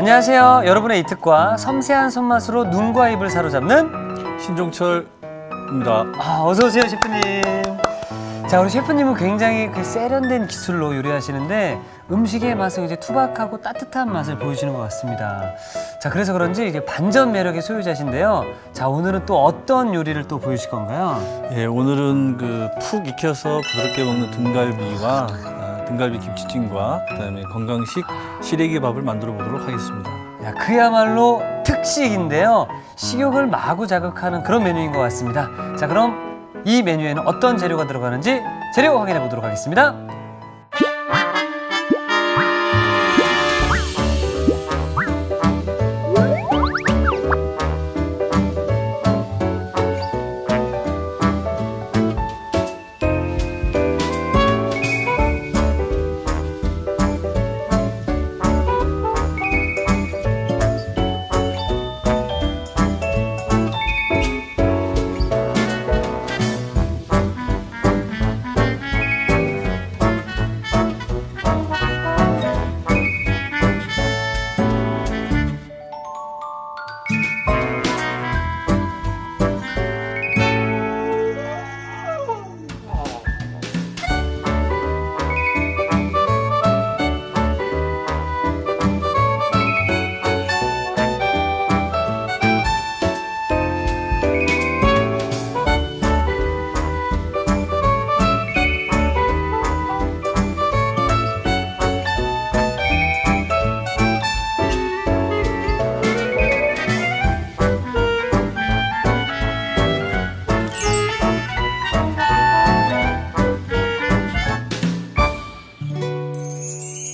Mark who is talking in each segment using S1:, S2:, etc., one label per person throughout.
S1: 안녕하세요. 여러분의 이특과 섬세한 손맛으로 눈과 입을 사로잡는
S2: 신종철입니다.
S1: 어서 오세요, 셰프님. 자, 우리 셰프님은 굉장히 그 세련된 기술로 요리하시는데 음식의 맛은 이제 투박하고 따뜻한 맛을 보여주는 것 같습니다. 자, 그래서 그런지 이게 반전 매력의 소유자신데요. 자, 오늘은 또 어떤 요리를 또 보여주실 건가요?
S2: 예, 오늘은 푹 익혀서 부드럽게 먹는 등갈비와 등갈비 김치찜과 그다음에 건강식 시래기 밥을 만들어 보도록 하겠습니다.
S1: 야, 그야말로 특식인데요. 식욕을 마구 자극하는 그런 메뉴인 것 같습니다. 자, 그럼 이 메뉴에는 어떤 재료가 들어가는지 재료 확인해 보도록 하겠습니다.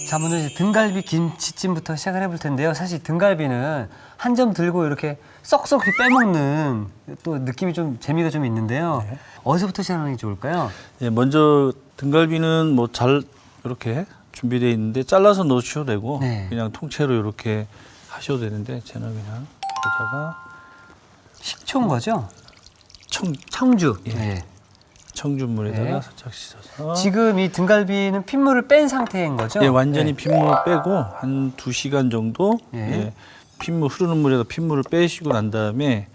S1: 자, 먼저 이제 등갈비 김치찜부터 시작을 해볼 텐데요. 사실 등갈비는 한 점 들고 이렇게 썩썩 이렇게 빼먹는 또 느낌이 좀 재미가 좀 있는데요.
S2: 네.
S1: 어디서부터 시작하는 게 좋을까요?
S2: 예, 먼저 등갈비는 뭐 잘 이렇게 준비되어 있는데 잘라서 넣으셔도 되고
S1: 네.
S2: 그냥 통째로 이렇게 하셔도 되는데 저는 그냥 여기다가
S1: 식초인 거죠?
S2: 청주
S1: 청주.
S2: 예.
S1: 네.
S2: 청주물에다가
S1: 네.
S2: 살짝 씻어서
S1: 지금 이 등갈비는 핏물을 뺀 상태인 거죠?
S2: 예, 완전히
S1: 네.
S2: 핏물 빼고 한 2시간 정도
S1: 예.
S2: 예, 핏물 흐르는 물에다 핏물을 빼시고 난 다음에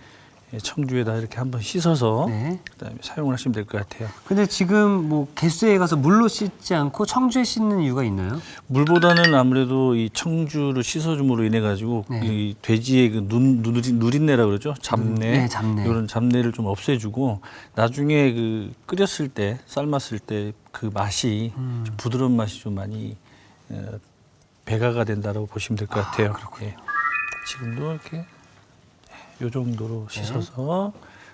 S2: 예, 청주에다 이렇게 한번 씻어서
S1: 네.
S2: 그다음에 사용을 하시면 될 것 같아요.
S1: 근데 지금 뭐 개수에 가서 물로 씻지 않고 청주에 씻는 이유가 있나요?
S2: 물보다는 아무래도 이 청주를 씻어줌으로 인해 가지고
S1: 네.
S2: 이 돼지의 그 누린내라 그러죠. 잡내.
S1: 네, 잡내.
S2: 이런 잡내를 좀 없애주고 나중에 그 끓였을 때 삶았을 때 그 맛이 좀 부드러운 맛이 좀 많이 배가가 된다라고 보시면 될 것 같아요. 예. 지금도 이렇게 이 정도로 씻어서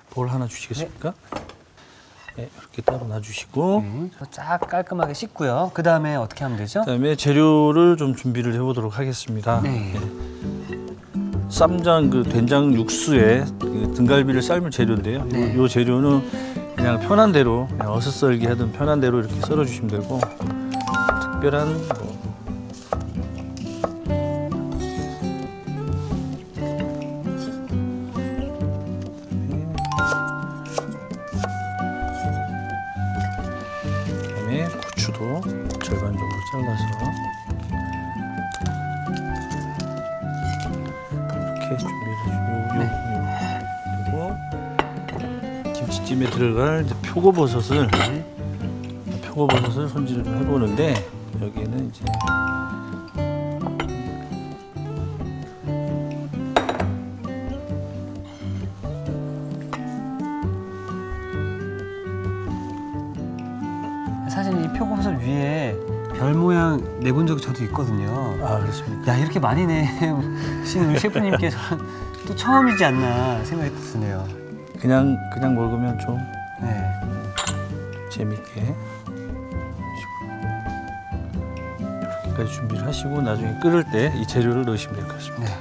S2: 볼 하나 주시겠습니까? 네, 이렇게 따로 놔주시고
S1: 쫙 깔끔하게 씻고요. 그 다음에 어떻게 하면 되죠?
S2: 그다음에 재료를 좀 준비를 해보도록 하겠습니다.
S1: 네.
S2: 쌈장 그 된장 육수에 그 등갈비를 삶을 재료인데요.
S1: 네.
S2: 이 재료는 그냥 편한 대로 그냥 어슷썰기 하든 편한 대로 이렇게 썰어 주시면 되고 특별한 뭐 그다음에 고추도 절반 정도 잘라서 이렇게 준비를 해주고 그리고 김치찜에 들어갈 이제 표고버섯을 손질을 좀 해보는데 여기에는 이제
S1: 사실 이 표고버섯 위에 별 모양 내본 적이 저도 있거든요.
S2: 아 그렇습니까?
S1: 야, 이렇게 많이 내신 우리 셰프님께서 또 처음이지 않나 생각이 드네요.
S2: 그냥 먹으면 좀
S1: 네.
S2: 재밌게 이렇게까지 준비를 하시고 나중에 끓을 때 이 재료를 넣으시면 될 것 같습니다.
S1: 네.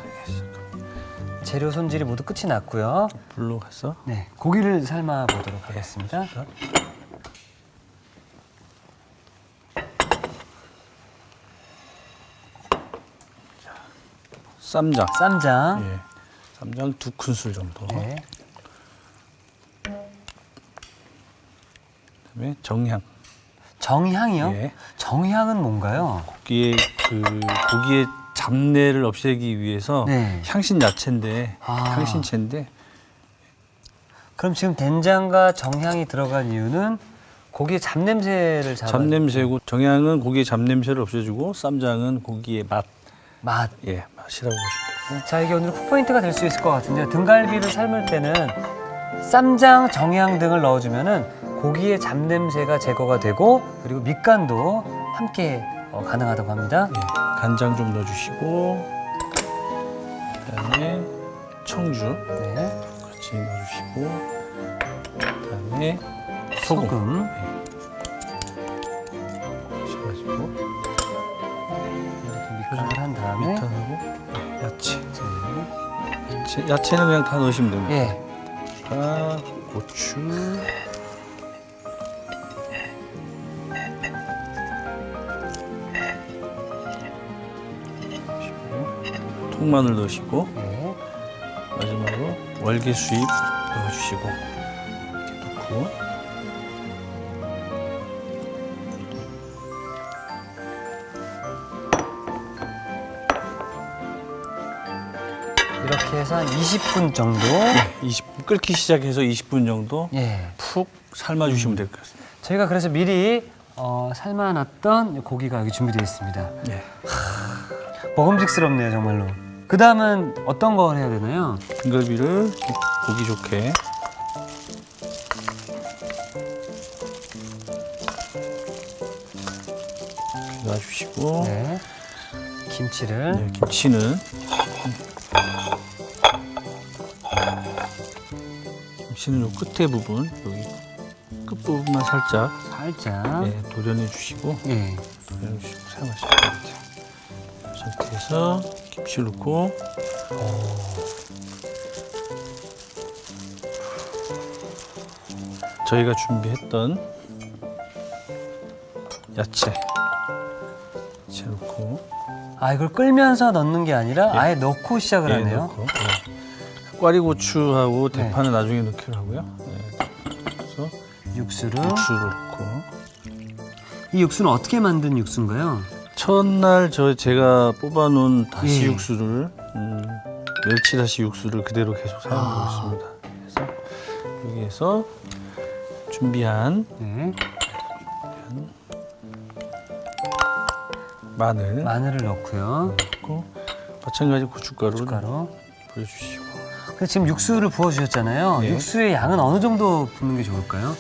S1: 재료 손질이 모두 끝이 났고요.
S2: 불로 가서
S1: 네, 고기를 삶아 보도록 하겠습니다.
S2: 쌈장.
S1: 쌈장.
S2: 예. 쌈장 2큰술 정도.
S1: 네.
S2: 그다음에 정향.
S1: 정향이요?
S2: 예.
S1: 정향은 뭔가요?
S2: 고기의 잡내를 없애기 위해서
S1: 네.
S2: 향신 야채인데
S1: 아.
S2: 향신채인데
S1: 그럼 지금 된장과 정향이 들어간 이유는 고기의 잡냄새를
S2: 잡냄새고 정향은 고기의 잡냄새를 없애주고 쌈장은 고기의
S1: 맛.
S2: 맛이라고 보시면 되고.
S1: 자, 이게 오늘 풋포인트가 될 수 있을 것 같은데요. 등갈비를 삶을 때는 쌈장, 정향 등을 넣어주면은 고기의 잡냄새가 제거가 되고 그리고 밑간도 함께 가능하다고 합니다.
S2: 예, 간장 좀 넣어주시고 그다음에 청주
S1: 네.
S2: 같이 넣어주시고 그다음에 소금 넣으셔가지고
S1: 이렇게 밑간을 한 다음에
S2: 밑간하고 야채. 야채는 그냥 다 넣으시면 됩니다.
S1: 예.
S2: 고추 넣으시고 통마늘 넣으시고
S1: 예.
S2: 마지막으로 월계수잎 넣어주시고 이렇게 넣고
S1: 이렇게 해서 한 20분 정도
S2: 20분 끓기 시작해서 20분 정도
S1: 예.
S2: 푹 삶아주시면 될 것 같습니다.
S1: 저희가 그래서 미리 삶아놨던 고기가 여기 준비되어 있습니다.
S2: 네.
S1: 먹음직스럽네요, 정말로. 그 다음은 어떤 걸 해야 되나요?
S2: 등갈비를 보기 좋게 이렇게 놔주시고
S1: 네. 김치를.
S2: 네, 김치는 요 끝에 부분 여기 끝 부분만 살짝
S1: 살짝.
S2: 도려내 주시고
S1: 예.
S2: 도려내 주시고 사용하시면 됩니다. 이 상태에서 김치 넣고 저희가 준비했던 야채 넣고
S1: 아, 이걸 끌면서 넣는 게 아니라
S2: 예.
S1: 아예 넣고 시작을 하네요.
S2: 넣고 꽈리고추하고
S1: 네.
S2: 대파는 나중에 넣기로 하고요. 그래서
S1: 육수를.
S2: 육수 넣고
S1: 이 육수는 어떻게 만든 육수인가요?
S2: 첫날 제가 뽑아놓은 다시
S1: 예.
S2: 육수를 멸치 다시 육수를 그대로 계속 사용하고 있습니다. 그래서 여기에서 준비한
S1: 네. 마늘을 넣고요.
S2: 넣고 마찬가지 고춧가루를
S1: 고춧가루.
S2: 뿌려주시고
S1: 근데 지금 육수를 부어주셨잖아요.
S2: 예.
S1: 육수의 양은 어느 정도 붓는 게 좋을까요?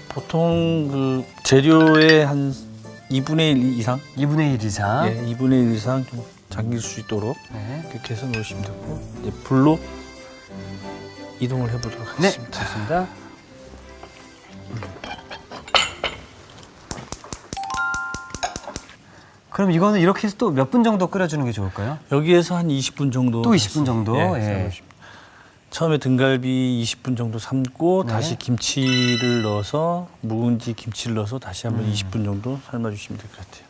S2: 보통 그 재료의 한 2분의 1 이상
S1: 2분의 1 이상.
S2: 예, 2분의 1 이상 좀 잠길 수 있도록
S1: 네.
S2: 그렇게 해서 넣으시면 되고 이제 불로 이동을 해보도록
S1: 네,
S2: 하겠습니다.
S1: 좋습니다. 그럼 이거는 이렇게 해서 또 몇 분 정도 끓여주는 게 좋을까요?
S2: 여기에서 한 20분 정도
S1: 또 20분 정도? 예.
S2: 삶으시면. 처음에 등갈비 20분 정도 삶고
S1: 네.
S2: 다시 김치를 넣어서 묵은지 김치를 넣어서 다시 한번
S1: 음.
S2: 20분 정도 삶아주시면 될 것 같아요.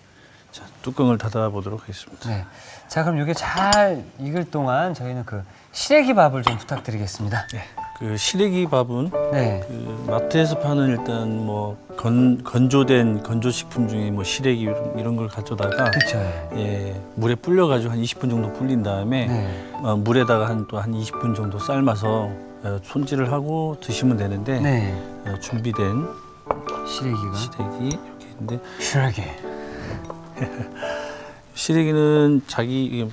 S2: 자, 뚜껑을 닫아보도록 하겠습니다.
S1: 네. 자, 그럼 이게 잘 익을 동안 저희는 그 시래기 밥을 좀 부탁드리겠습니다.
S2: 네. 그 시래기 밥은
S1: 네.
S2: 그 마트에서 파는 일단 뭐 건조된 건조식품 중에 뭐 시래기 이런 걸 가져다가
S1: 그렇죠.
S2: 예, 물에 불려가지고 한 20분 정도 불린 다음에
S1: 네.
S2: 물에다가 한 20분 정도 삶아서 손질을 하고 드시면 되는데
S1: 네.
S2: 준비된
S1: 시래기가.
S2: 시래기 이렇게 있는데
S1: 시래기.
S2: 시래기는 자기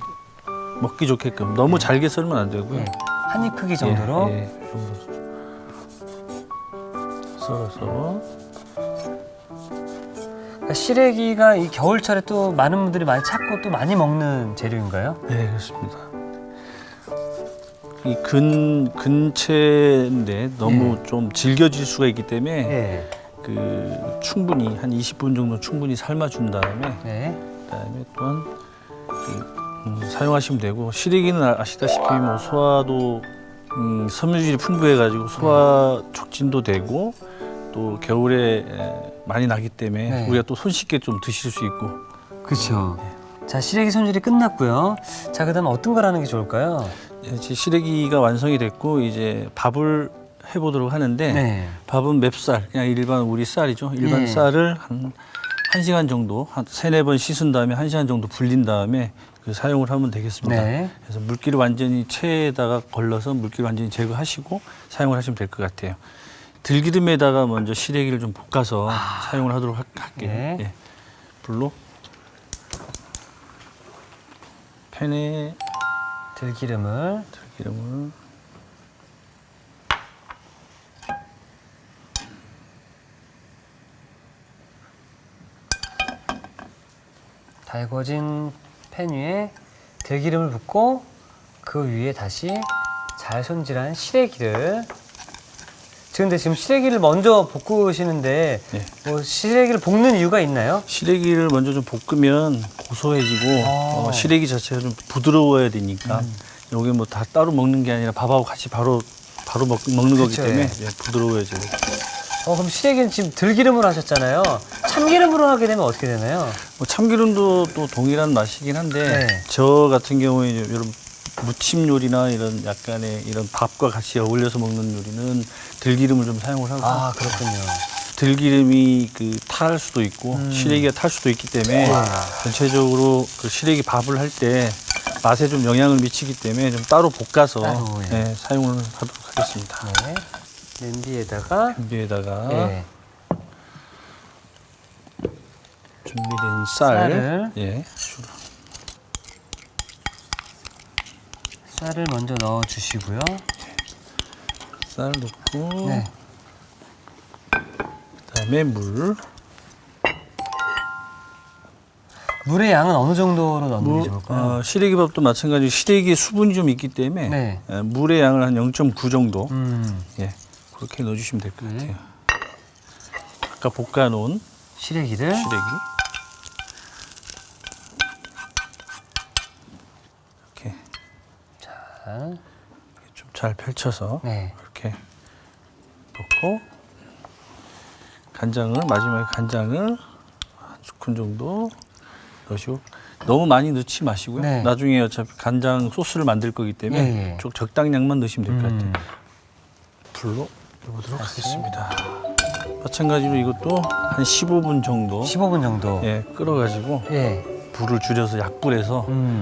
S2: 먹기 좋게끔 너무 잘게 썰면 안 되고요.
S1: 네. 한 입 크기 정도로.
S2: 이 정도 썰어서
S1: 그러니까 시래기가 이 겨울철에 또 많은 분들이 많이 찾고 또 많이 먹는 재료인가요?
S2: 네, 그렇습니다. 이 근체인데 너무 좀 질겨질 수가 있기 때문에
S1: 예.
S2: 그 충분히 한 20분 정도 충분히 삶아준 다음에
S1: 네.
S2: 그다음에 또한 사용하시면 되고 시래기는 아시다시피 뭐 소화도 섬유질이 풍부해가지고 소화 촉진도 되고 또 겨울에 많이 나기 때문에
S1: 네.
S2: 우리가 또 손쉽게 좀 드실 수 있고
S1: 그렇죠. 자, 시래기 손질이 끝났고요. 자, 그다음 어떤 걸 하는 게 좋을까요?
S2: 이제 시래기가 완성이 됐고 이제 밥을 해보도록 하는데
S1: 네.
S2: 밥은 맵쌀 그냥 일반 우리 쌀이죠. 일반
S1: 네.
S2: 쌀을 한 1시간 정도, 한 3-4번 씻은 다음에 1시간 정도 불린 다음에 그 사용을 하면 되겠습니다.
S1: 네.
S2: 그래서 물기를 완전히 체에다가 걸러서 물기를 완전히 제거하시고 사용을 하시면 될 것 같아요. 들기름에다가 먼저 시래기를 좀 볶아서 사용을 하도록 할게요.
S1: 네.
S2: 예. 불로 팬에
S1: 들기름을
S2: 들기름을
S1: 달궈진 팬 위에 들기름을 붓고 그 위에 다시 잘 손질한 시래기를 근데 지금 시래기를 먼저 볶으시는데
S2: 네.
S1: 뭐 시래기를 볶는 이유가 있나요?
S2: 시래기를 먼저 좀 볶으면 고소해지고 시래기 자체가 좀 부드러워야 되니까 여기 뭐 다 따로 먹는 게 아니라 밥하고 같이 바로 먹는 거기
S1: 그쵸,
S2: 때문에
S1: 예.
S2: 예, 부드러워야죠.
S1: 그럼 시래기는 지금 들기름으로 하셨잖아요. 참기름으로 하게 되면 어떻게 되나요?
S2: 뭐 참기름도 또 동일한 맛이긴 한데
S1: 네.
S2: 저 같은 경우에 이제 이런 무침 요리나 이런 약간의 이런 밥과 같이 어울려서 먹는 요리는 들기름을 좀 사용을 하고
S1: 아, 그렇군요.
S2: 들기름이 그 탈 수도 있고 시래기가 탈 수도 있기 때문에 전체적으로 그 시래기 밥을 할 때 맛에 좀 영향을 미치기 때문에 좀 따로 볶아서
S1: 따로, 예.
S2: 예, 사용을 하도록 하겠습니다.
S1: 네. 냄비에다가
S2: 냄비에다가
S1: 예.
S2: 준비된 쌀,
S1: 쌀을.
S2: 예,
S1: 쌀을 먼저 넣어 주시고요.
S2: 쌀 넣고
S1: 네.
S2: 그다음에 물.
S1: 물의 양은 어느 정도로 넣는 게 좋을까요?
S2: 시래기밥도 마찬가지로 시래기에 수분이 좀 있기 때문에
S1: 네.
S2: 물의 양을 한 0.9 정도
S1: 네.
S2: 그렇게 넣어주시면 될 것
S1: 네.
S2: 같아요. 아까 볶아놓은
S1: 시래기를
S2: 시래기 이렇게
S1: 잘.
S2: 좀 잘 펼쳐서
S1: 네.
S2: 이렇게 넣고 간장을 마지막에 간장을 한 스푼 정도 넣으시고 너무 많이 넣지 마시고요.
S1: 네.
S2: 나중에 어차피 간장 소스를 만들 거기 때문에
S1: 예, 예.
S2: 좀 적당량만 넣으시면 될 것 같아요.
S1: 음.
S2: 불로 넣어보도록
S1: 다시.
S2: 하겠습니다. 마찬가지로 이것도 한 15분 정도
S1: 15분 정도.
S2: 예, 끓여가지고
S1: 예.
S2: 불을 줄여서 약불에서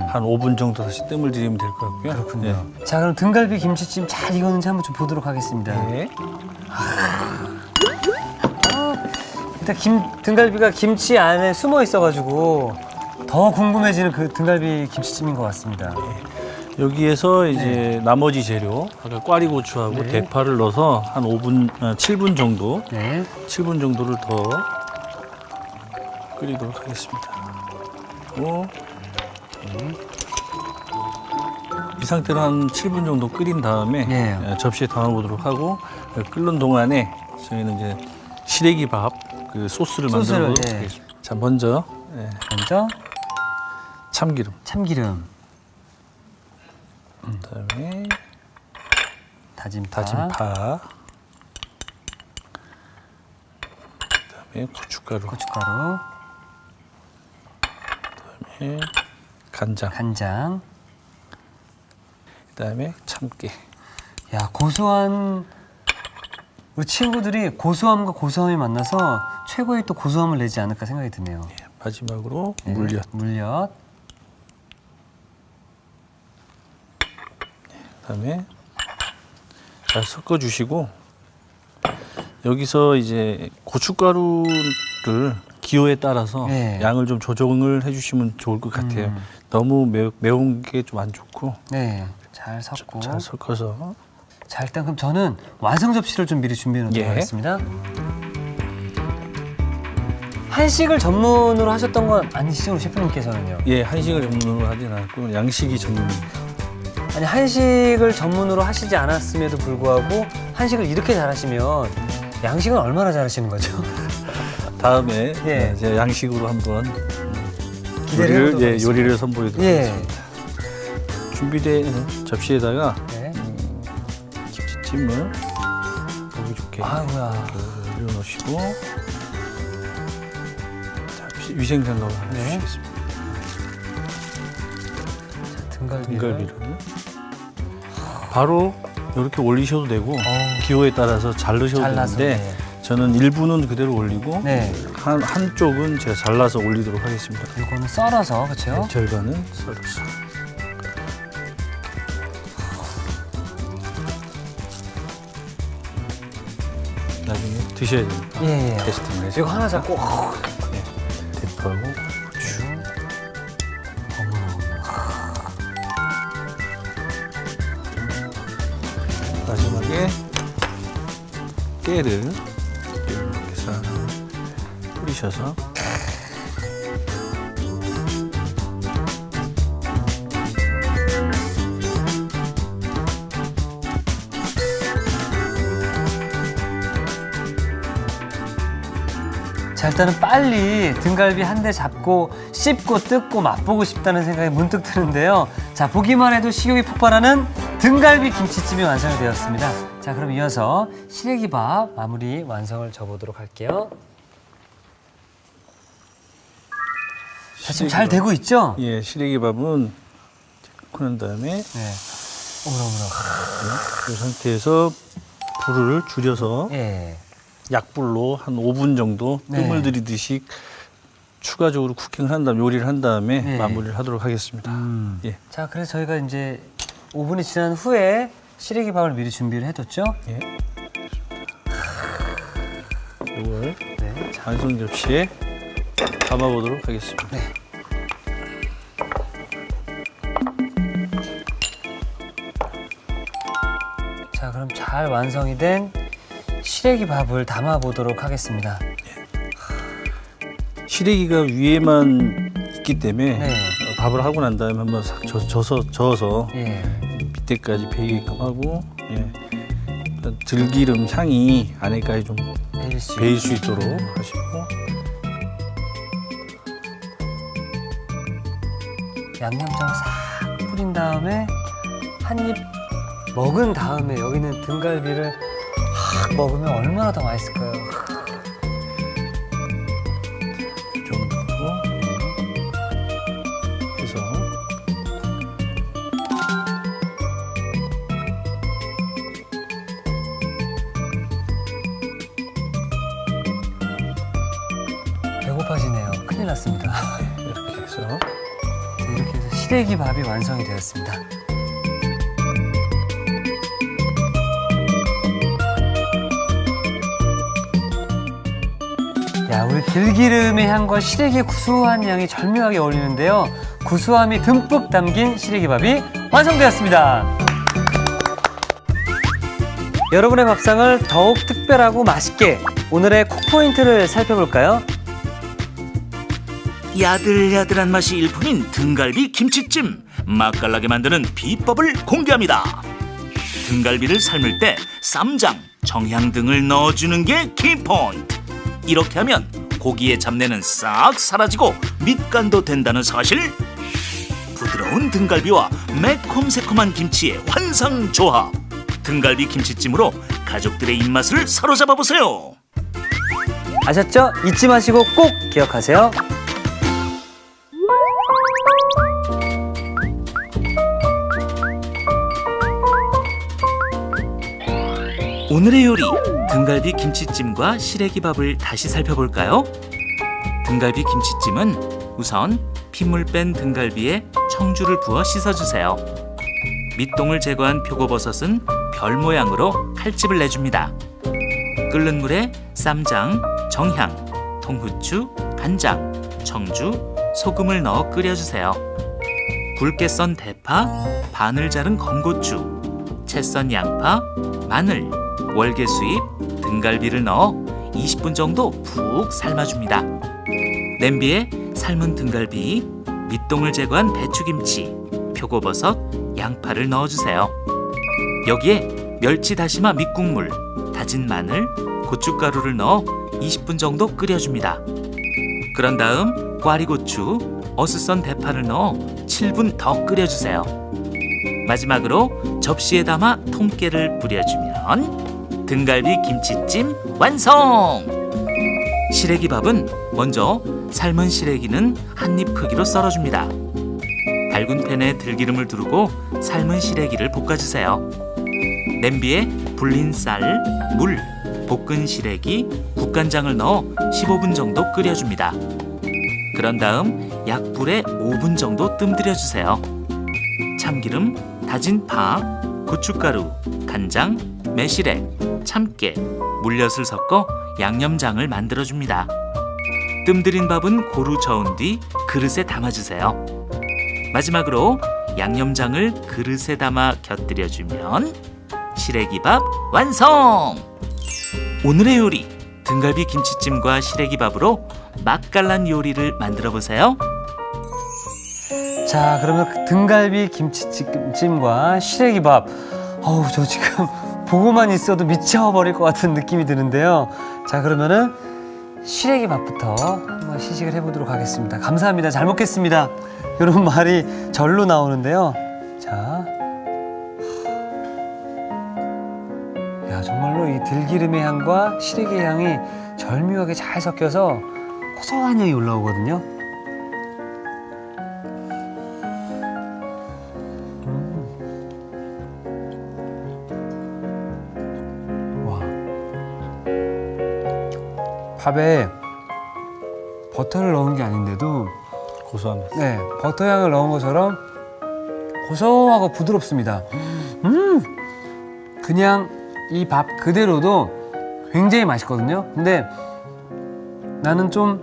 S2: 한 5분 정도 다시 뜸을 들이면 될 것 같고요.
S1: 그렇군요. 자, 그럼 등갈비 김치찜 잘 익었는지 한번 좀 보도록 하겠습니다.
S2: 예.
S1: 일단 등갈비가 김치 안에 숨어 있어가지고 더 궁금해지는 그 등갈비 김치찜인 것 같습니다.
S2: 여기에서 이제 나머지 재료 아까 꽈리고추하고
S1: 네.
S2: 대파를 넣어서 한 7분 정도
S1: 네.
S2: 7분 정도를 더 끓이도록 하겠습니다. 그리고 이 상태로 한 7분 정도 끓인 다음에
S1: 네.
S2: 접시에 담아보도록 하고 끓는 동안에 저희는 이제 시래기 밥 그 소스를 만들어 보도록
S1: 네.
S2: 하겠습니다. 자, 먼저
S1: 먼저
S2: 참기름,
S1: 참기름,
S2: 그다음에
S1: 다진 파,
S2: 다진 파, 그다음에 고춧가루,
S1: 고춧가루,
S2: 그다음에 간장,
S1: 간장.
S2: 그다음에 참깨.
S1: 야, 고소한 우리 친구들이 고소함과 고소함이 만나서 최고의 또 고소함을 내지 않을까 생각이 드네요.
S2: 마지막으로
S1: 네,
S2: 물엿.
S1: 물엿.
S2: 그다음에 잘 섞어주시고 여기서 이제 고춧가루를 기호에 따라서
S1: 네.
S2: 양을 좀 조정을 해주시면 좋을 것 같아요. 너무 매운 게 좀 안 좋고
S1: 네, 잘 섞고.
S2: 잘 섞어서
S1: 자, 일단 그럼 저는 완성 접시를 좀 미리 준비해 놓도록
S2: 예.
S1: 하겠습니다. 한식을 전문으로 하셨던 건 아니시죠, 우리 셰프님께서는요?
S2: 예, 한식을 전문으로 하진 않고 양식이 전문입니다.
S1: 아니, 한식을 전문으로 하시지 않았음에도 불구하고 한식을 이렇게 잘하시면 양식은 얼마나 잘하시는 거죠?
S2: 다음에
S1: 예.
S2: 제가 양식으로 한번
S1: 기대를 해보도록 하겠습니다.
S2: 요리를 선보이도록
S1: 예.
S2: 하겠습니다. 준비된 접시에다가
S1: 네.
S2: 김치찜을 보기 좋게
S1: 아이고야.
S2: 올려놓으시고 자, 위생장갑을 하나
S1: 네.
S2: 주시겠습니다. 등갈비를 바로 이렇게 올리셔도 되고 기호에 따라서 잘 넣으셔도
S1: 잘라서,
S2: 되는데
S1: 네.
S2: 저는 1분은 그대로 올리고
S1: 네.
S2: 한쪽은 제가 잘라서 올리도록 하겠습니다.
S1: 이거는 썰어서 그렇죠?
S2: 절반은 썰어서. 나중에 드셔야 됩니다.
S1: 예.
S2: 테스팅을 해서.
S1: 이거 하나 잡고
S2: 대파하고 고추. 마지막에 깨를 이렇게 싹 뿌리셔서
S1: 자, 일단은 빨리 등갈비 한 대 잡고 씹고 뜯고 맛보고 싶다는 생각이 문득 드는데요. 자, 보기만 해도 식욕이 폭발하는 등갈비 김치찜이 완성이 되었습니다. 자, 그럼 이어서 시래기밥 마무리 완성을 줘보도록 할게요. 자, 지금 잘 되고 있죠?
S2: 예, 시래기밥은 넣고 난 다음에
S1: 네. 어머나.
S2: 이 상태에서 불을 줄여서
S1: 예.
S2: 약불로 한 5분 정도
S1: 네.
S2: 뜸을 들이듯이 추가적으로 쿠킹을 한 다음 요리를 한 다음에
S1: 네.
S2: 마무리를 하도록 하겠습니다. 예.
S1: 자, 그래서 저희가 이제 5분이 지난 후에 시래기밥을 미리 준비를 해뒀죠?
S2: 예. 이걸
S1: 네.
S2: 완성 접시에 담아보도록 하겠습니다.
S1: 네. 자, 그럼 잘 완성이 된 시래기밥을 담아보도록 하겠습니다.
S2: 시래기가 위에만 있기 때문에
S1: 네.
S2: 밥을 하고 난 다음에 한번 싹 저어서
S1: 예.
S2: 밑에까지 배이게끔 하고 예. 들기름 향이 안에까지 좀 배일 수 있도록 하시고
S1: 양념장 싹 뿌린 다음에 한 입 먹은 다음에 여기 있는 등갈비를 확 먹으면 얼마나 더 맛있을까요?
S2: 이 정도로 해서
S1: 배고파지네요. 큰일 났습니다.
S2: 이렇게 해서
S1: 자, 이렇게 해서 시래기밥이 완성이 되었습니다. 야, 우리 들기름의 향과 시래기의 구수한 향이 절묘하게 어울리는데요. 구수함이 듬뿍 담긴 시래기밥이 완성되었습니다. 여러분의 밥상을 더욱 특별하고 맛있게 오늘의 콕포인트를 살펴볼까요?
S3: 야들야들한 맛이 일품인 등갈비 김치찜, 맛깔나게 만드는 비법을 공개합니다. 등갈비를 삶을 때 쌈장, 정향 등을 넣어주는 게 키포인트. 이렇게 하면 고기의 잡내는 싹 사라지고 밑간도 된다는 사실. 부드러운 등갈비와 매콤새콤한 김치의 환상조합. 등갈비 김치찜으로 가족들의 입맛을 사로잡아 보세요.
S1: 아셨죠? 잊지 마시고 꼭 기억하세요.
S3: 오늘의 요리, 등갈비 김치찜과 시래기밥을 다시 살펴볼까요? 등갈비 김치찜은 우선 핏물 뺀 등갈비에 청주를 부어 씻어주세요. 밑동을 제거한 표고버섯은 별 모양으로 칼집을 내줍니다. 끓는 물에 쌈장, 정향, 통후추, 간장, 청주, 소금을 넣어 끓여주세요. 굵게 썬 대파, 반을 자른 건고추, 채 썬 양파, 마늘, 월계수잎, 등갈비를 넣어 20분 정도 푹 삶아줍니다. 냄비에 삶은 등갈비, 밑동을 제거한 배추김치, 표고버섯, 양파를 넣어주세요. 여기에 멸치 다시마 밑국물, 다진 마늘, 고춧가루를 넣어 20분 정도 끓여줍니다. 그런 다음 꽈리고추, 어슷 썬 대파를 넣어 7분 더 끓여주세요. 마지막으로 접시에 담아 통깨를 뿌려주면 등갈비 김치찜 완성! 시래기밥은 먼저 삶은 시래기는 한입 크기로 썰어줍니다. 밝은 팬에 들기름을 두르고 삶은 시래기를 볶아주세요. 냄비에 불린 쌀, 물, 볶은 시래기, 국간장을 넣어 15분 정도 끓여줍니다. 그런 다음 약불에 5분 정도 뜸들여 주세요. 참기름, 다진 파, 고춧가루, 간장, 매실액, 참깨, 물엿을 섞어 양념장을 만들어줍니다. 뜸들인 밥은 고루 저은 뒤 그릇에 담아주세요. 마지막으로 양념장을 그릇에 담아 곁들여주면 시래기밥 완성! 오늘의 요리, 등갈비 김치찜과 시래기밥으로 맛깔난 요리를 만들어 보세요.
S1: 자, 그러면 그 등갈비 김치찜과 시래기밥. 어우, 저 지금 보고만 있어도 미쳐버릴 것 같은 느낌이 드는데요. 자, 그러면은 시래기밥부터 한번 시식을 해보도록 하겠습니다. 감사합니다. 잘 먹겠습니다. 이런 말이 절로 나오는데요. 자, 야, 정말로 이 들기름의 향과 시래기 향이 절묘하게 잘 섞여서 고소한 향이 올라오거든요. 와, 밥에 버터를 넣은 게 아닌데도
S2: 고소한 맛.
S1: 네, 버터 향을 넣은 것처럼 고소하고 부드럽습니다. 그냥 이 밥 그대로도 굉장히 맛있거든요. 근데 나는 좀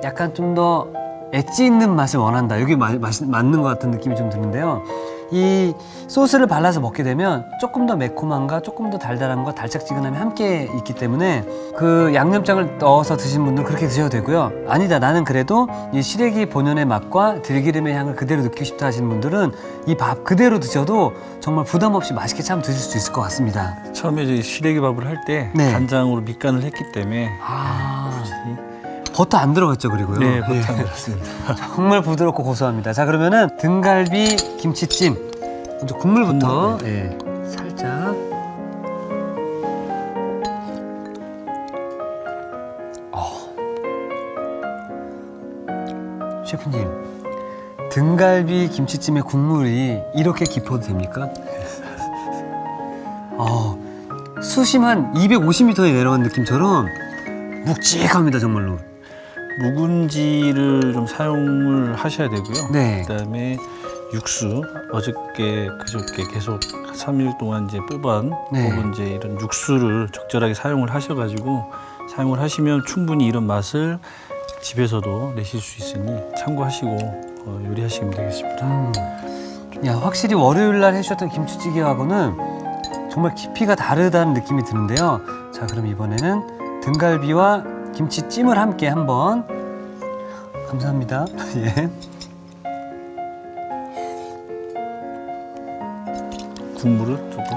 S1: 약간 좀 더 엣지 있는 맛을 원한다. 여기 맞는 것 같은 느낌이 좀 드는데요. 이 소스를 발라서 먹게 되면 조금 더 매콤함과 조금 더 달달함과 달짝지근함이 함께 있기 때문에 그 양념장을 넣어서 드신 분들은 그렇게 드셔도 되고요. 아니다, 나는 그래도 이 시래기 본연의 맛과 들기름의 향을 그대로 느끼고 싶다 하시는 분들은 이 밥 그대로 드셔도 정말 부담 없이 맛있게 참 드실 수 있을 것 같습니다.
S2: 처음에 이제 시래기밥을 할 때
S1: 네.
S2: 간장으로 밑간을 했기 때문에
S1: 버터 안 들어갔죠, 그리고요.
S2: 네, 버터
S1: 예.
S2: 안 들었습니다.
S1: 정말 부드럽고 고소합니다. 자, 그러면은 등갈비 김치찜 먼저 국물부터 예, 살짝. 셰프님, 등갈비 김치찜의 국물이 이렇게 깊어도 됩니까? 수심 한 250m에 내려간 느낌처럼 묵직합니다, 정말로.
S2: 묵은지를 좀 사용을 하셔야 되고요.
S1: 네.
S2: 그다음에 육수 어저께 그저께 계속 3일 동안 이제 뽑은
S1: 네.
S2: 이제 이런 육수를 적절하게 사용을 하셔가지고 사용을 하시면 충분히 이런 맛을 집에서도 내실 수 있으니 참고하시고 요리하시면 되겠습니다.
S1: 야, 확실히 월요일 날 해주셨던 김치찌개하고는 정말 깊이가 다르다는 느낌이 드는데요. 자, 그럼 이번에는 등갈비와 김치찜을 함께 한번. 감사합니다. 예.
S2: 국물을 조금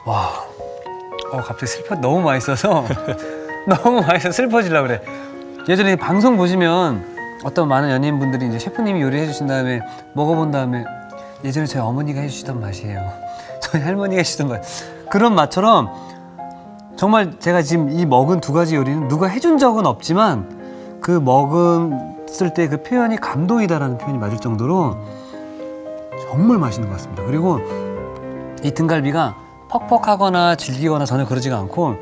S1: 와, 갑자기 너무 맛있어서 너무 맛있어 슬퍼지려고 그래. 예전에 방송 보시면 어떤 많은 연예인분들이 이제 셰프님이 요리해 주신 다음에 먹어본 다음에 예전에 저희 어머니가 해주시던 맛이에요. 저희 할머니가 해주시던 맛. 그런 맛처럼 정말 제가 지금 이 먹은 두 가지 요리는 누가 해준 적은 없지만 그 먹었을 때 그 표현이 감동이다라는 표현이 맞을 정도로 정말 맛있는 것 같습니다. 그리고 이 등갈비가 퍽퍽하거나 질기거나 전혀 그러지가 않고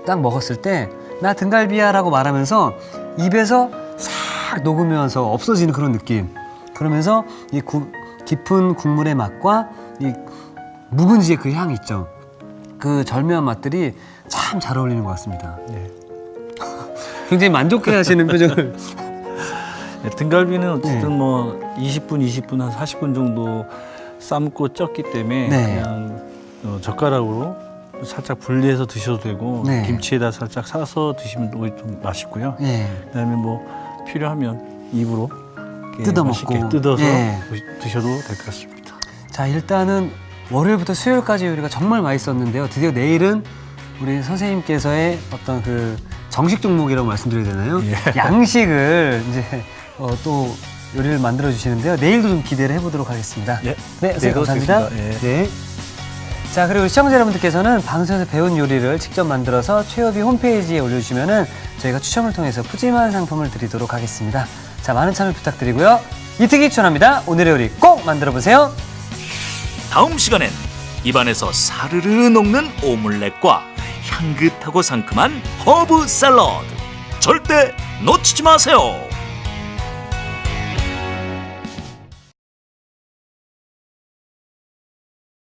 S1: 딱 먹었을 때 나 등갈비야 라고 말하면서 입에서 싹 녹으면서 없어지는 그런 느낌. 그러면서 이 깊은 국물의 맛과 이 묵은지의 그 향이 있죠. 그 절묘한 맛들이 참 잘 어울리는 것 같습니다.
S2: 네.
S1: 굉장히 만족해 하시는 표정을.
S2: 네, 등갈비는 어쨌든
S1: 네.
S2: 뭐 20분 한 40분 정도 삶고 쪘기 때문에
S1: 네.
S2: 그냥 젓가락으로 살짝 분리해서 드셔도 되고
S1: 네.
S2: 김치에다 살짝 싸서 드시면 오히려 좀 맛있고요.
S1: 예.
S2: 그다음에 뭐 필요하면 입으로 이렇게
S1: 뜯어
S2: 맛있게
S1: 먹고.
S2: 뜯어서
S1: 예.
S2: 드셔도 될 것 같습니다.
S1: 자, 일단은 월요일부터 수요일까지 요리가 정말 맛있었는데요. 드디어 내일은 우리 선생님께서의 어떤 그 정식 종목이라고 말씀드려야 되나요?
S2: 예.
S1: 양식을 이제 또 요리를 만들어 주시는데요. 내일도 좀 기대를 해보도록 하겠습니다.
S2: 예.
S1: 네, 선생님 감사합니다.
S2: 뵙겠습니다.
S1: 네. 자, 그리고 시청자 여러분들께서는 방송에서 배운 요리를 직접 만들어서 최요비 홈페이지에 올려주시면은 저희가 추첨을 통해서 푸짐한 상품을 드리도록 하겠습니다. 자, 많은 참여 부탁드리고요. 이특이 추천합니다. 오늘의 요리 꼭 만들어 보세요.
S3: 다음 시간엔 입안에서 사르르 녹는 오믈렛과 향긋하고 상큼한 허브 샐러드 절대 놓치지 마세요.